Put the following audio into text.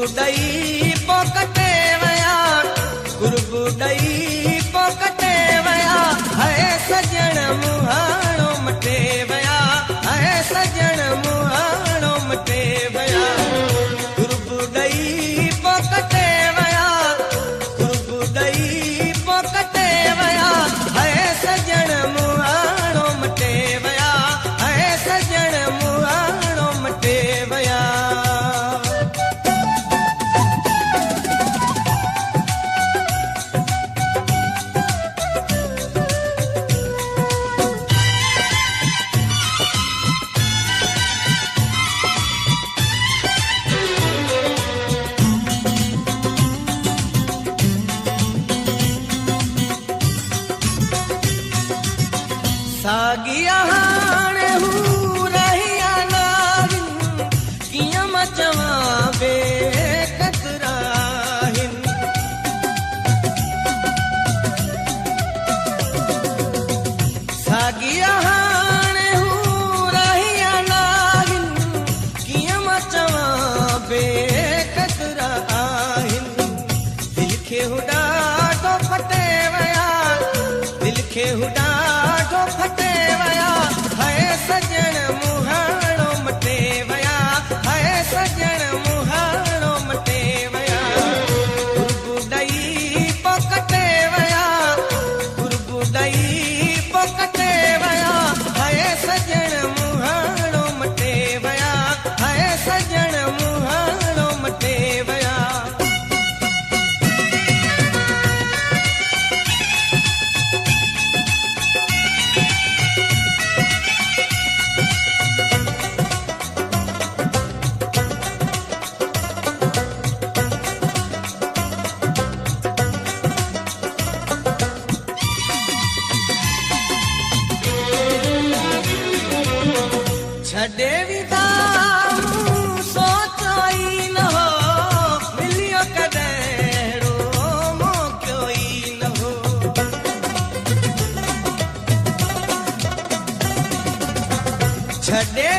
ॾई पोइ कटे विया, कुर्बू ॾई पोइ कटे विया, है सजण मुहाणो मटे विया, है सजण मुहाणो मटे विया। कुर्बू ॾई पोइ कटे विया, कुर्बू ॾई पोइ कटे विया, है सजण मुहाणो मटे विया, है सजण मुहाणो मटे विया। सागिया हाणे हू रहिया नाहिन, कीअं मां चवां बेकतरा आहिन। सागिया हाणे हू रहिया नाहिन, कीअं मां चवां बेकतरा आहिन। दिल खे हू ॾाढो फटे विया, दिल खे हू ॾाढो फटे विया, है सजण मुहाणो मटे विया, है सजण मुहाणो मटे विया। कुर्बू ॾई पोइ कटे विया, कुर्बू ॾई पोइ कटे विया, है सजण मुहाणो मटे विया, है सजण मुहाणो मटे विया। छॾे विदा सोचो ई न हो, मिलियो कॾहिं अहिड़ो मौक़ो ई न हो। छॾे